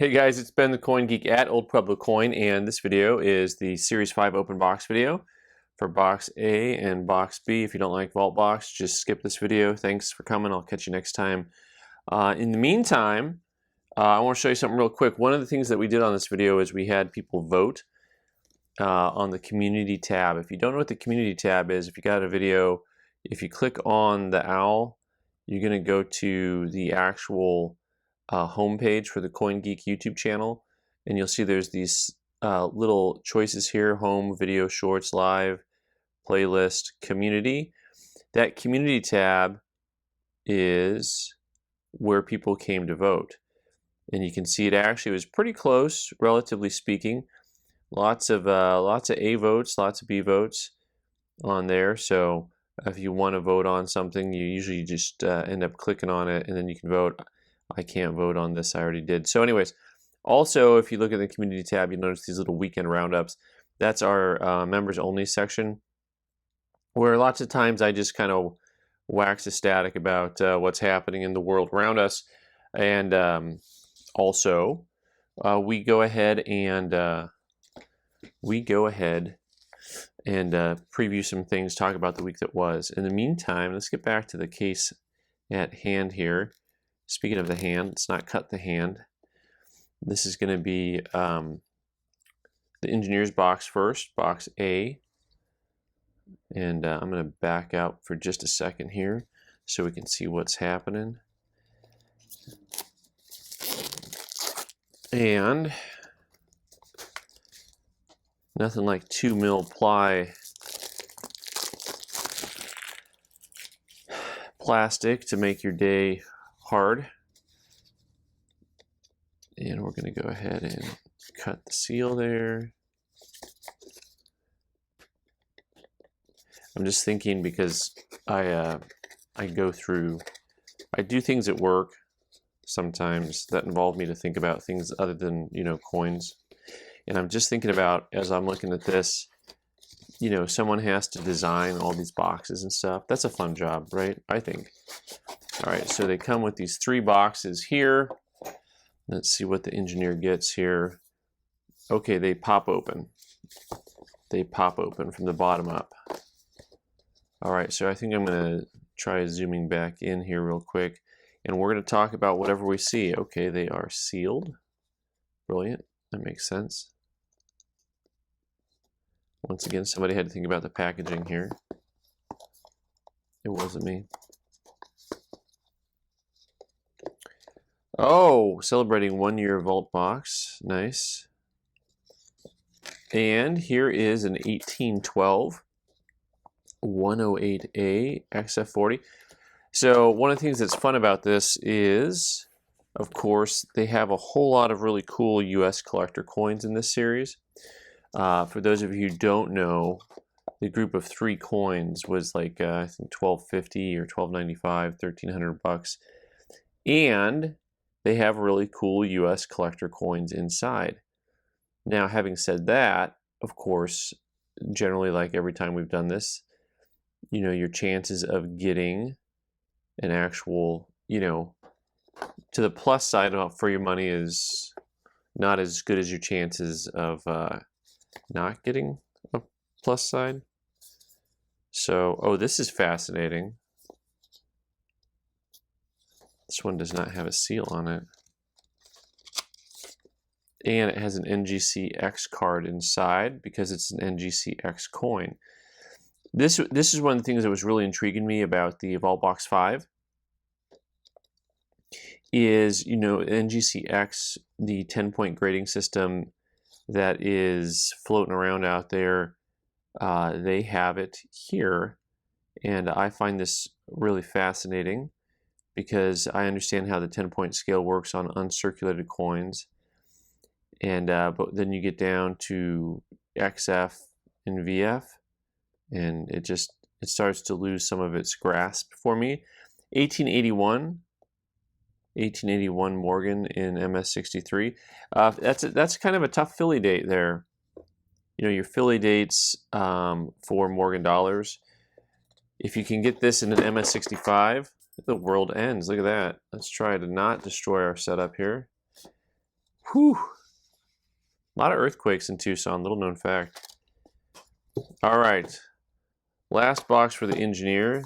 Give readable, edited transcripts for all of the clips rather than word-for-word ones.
Hey guys, it's Ben the Coin Geek at Old Pueblo Coin, and this video is the Series 5 open box video for Box A and Box B. If you don't like VaultBox, just skip this video. Thanks for coming. I'll catch you next time. In the meantime, I want to show you something real quick. One of the things that we did on this video is we had people vote on the community tab. If you don't know what the community tab is, if you got a video, if you click on the owl, you're going to go to the actual homepage for the Coin Geek YouTube channel, and you'll see there's these little choices here: home, video, shorts, live, playlist, community. That community tab is where people came to vote, and you can see it actually was pretty close, relatively speaking. Lots of A votes, lots of B votes on there. So if you want to vote on something, you usually just end up clicking on it, and then you can vote. I can't vote on this, I already did. So anyways, also if you look at the community tab, you notice these little weekend roundups. That's our members only section, where lots of times I just kind of wax ecstatic about what's happening in the world around us. And also we go ahead and preview some things, talk about the week that was. In the meantime, let's get back to the case at hand here. Speaking of the hand, let's not cut the hand. This is going to be the engineer's box first, box A. And I'm going to back out for just a second here so we can see what's happening. And nothing like 2 mil ply plastic to make your day hard. And we're going to go ahead and cut the seal there. I'm just thinking, because I do things at work sometimes that involve me to think about things other than, coins. And I'm just thinking about, as I'm looking at this, someone has to design all these boxes and stuff. That's a fun job, right? I think. All right, so they come with these 3 boxes here. Let's see what the engineer gets here. Okay, they pop open. They pop open from the bottom up. All right, so I think I'm going to try zooming back in here real quick, and we're going to talk about whatever we see. Okay, they are sealed. Brilliant. That makes sense. Once again, somebody had to think about the packaging here. It wasn't me. Oh, celebrating 1 year VaultBox. Nice. And here is an 1812 108A XF40. So one of the things that's fun about this is, of course, they have a whole lot of really cool US collector coins in this series. For those of you who don't know, the group of 3 coins was like I think $12.50 or $12.95, $1,300, and they have really cool US collector coins inside. Now, having said that, of course, generally, like every time we've done this, your chances of getting an actual, to the plus side for your money is not as good as your chances of not getting a plus side. So, oh, this is fascinating. This one does not have a seal on it. And it has an NGCX card inside because it's an NGCX coin. This is one of the things that was really intriguing me about the VaultBox 5 is, NGCX, the 10-point grading system that is floating around out there, they have it here. And I find this really fascinating, because I understand how the 10-point scale works on uncirculated coins, and but then you get down to XF and VF, and it starts to lose some of its grasp for me. 1881 Morgan in MS63. That's kind of a tough Philly date there. Your Philly dates for Morgan dollars. If you can get this in an MS65. The world ends. Look at that. Let's try to not destroy our setup here. Whew. A lot of earthquakes in Tucson, little known fact. All right, last box for the engineer.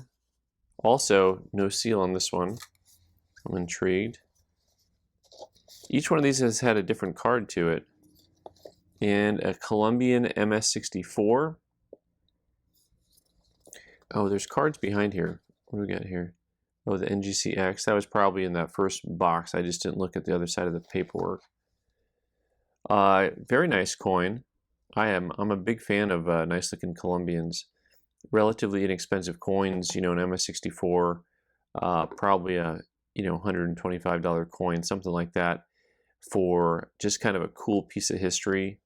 Also, no seal on this one. I'm intrigued. Each one of these has had a different card to it. And a Colombian MS-64. Oh, there's cards behind here. What do we got here? Oh, the NGCX. That was probably in that first box. I just didn't look at the other side of the paperwork. Very nice coin. I'm a big fan of nice looking Colombians. Relatively inexpensive coins, you know, an MS-64, probably a $125 coin, something like that, for just kind of a cool piece of history.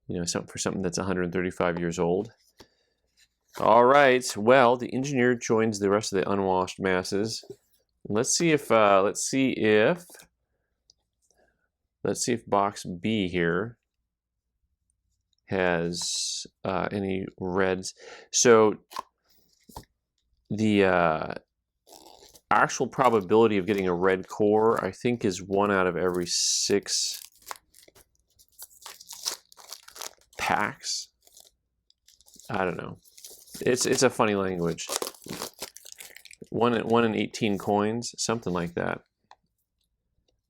You know, for something that's 135 years old. All right. Well, the engineer joins the rest of the unwashed masses. Let's see if box B here has any reds. So the actual probability of getting a red core, I think, is 1 out of every 6 packs. I don't know. It's a funny language. 1 in 18 coins, something like that.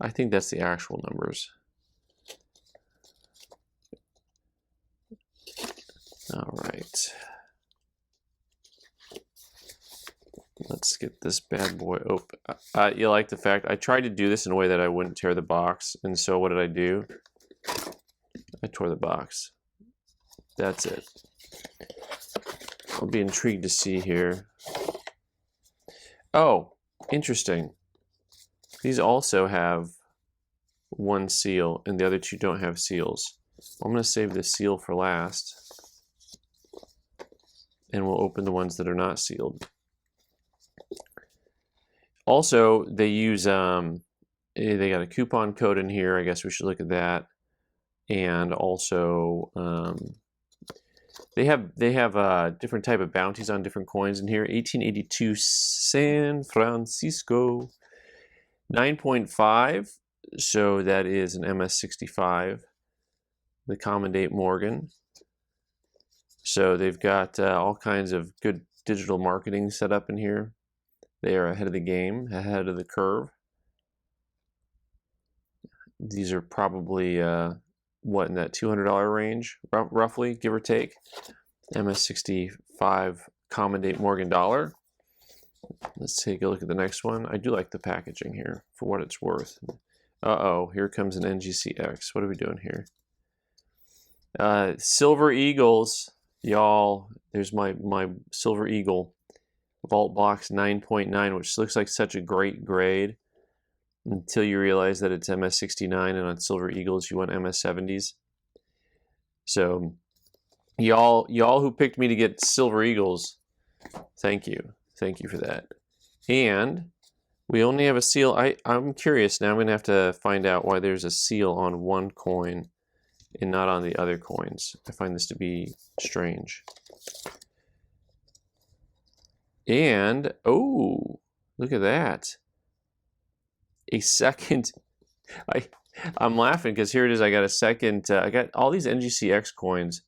I think that's the actual numbers. All right. Let's get this bad boy open. You like the fact I tried to do this in a way that I wouldn't tear the box, and so what did I do? I tore the box. That's it. I'll be intrigued to see here. Oh, interesting. These also have 1 seal, and the other 2 don't have seals. I'm going to save the seal for last, and we'll open the ones that are not sealed. Also, they use they got a coupon code in here. I guess we should look at that. And also, they have different type of bounties on different coins in here. 1882 San Francisco, 9.5. So that is an MS-65. The Commandant Morgan. So they've got all kinds of good digital marketing set up in here. They are ahead of the game, ahead of the curve. These are probably, what, in that $200 range, roughly, give or take. MS-65 Commandant Morgan dollar. Let's take a look at the next one. I do like the packaging here, for what it's worth. Uh-oh, here comes an NGCX. What are we doing here? Silver Eagles, y'all. There's my Silver Eagle. VaultBox 9.9, which looks like such a great grade until you realize that it's MS-69, and on Silver Eagles you want MS-70s. So y'all who picked me to get Silver Eagles, thank you for that. And we only have a seal. I'm curious now. I'm gonna have to find out why there's a seal on 1 coin and not on the other coins. I find this to be strange. And, oh, look at that. A second, I'm laughing because here it is. I got a second, I got all these NGCX coins,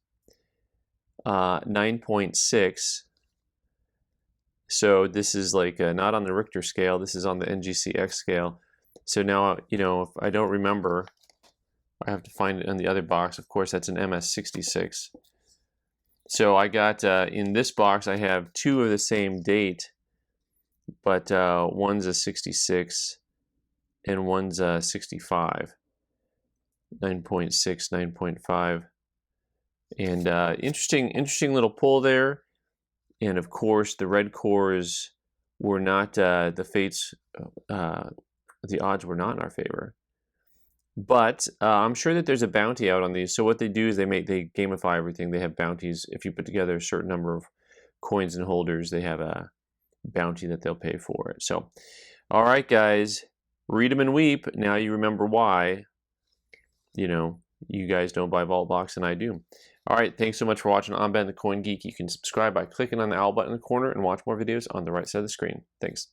9.6. So this is like not on the Richter scale. This is on the NGCX scale. So now, you know, if I don't remember, I have to find it on the other box. Of course, that's an MS-66. So I got, in this box, I have 2 of the same date, but one's a 66 and one's a 65. 9.6, 9.5. And interesting little pull there. And of course, the red cores were not, the fates, the odds were not in our favor. But I'm sure that there's a bounty out on these. So what they do is they gamify everything. They have bounties. If you put together a certain number of coins and holders, they have a bounty that they'll pay for it. So, all right, guys, read them and weep. Now you remember why, you know, you guys don't buy VaultBox and I do. All right, thanks so much for watching. I'm Ben, the Coin Geek. You can subscribe by clicking on the owl button in the corner and watch more videos on the right side of the screen. Thanks.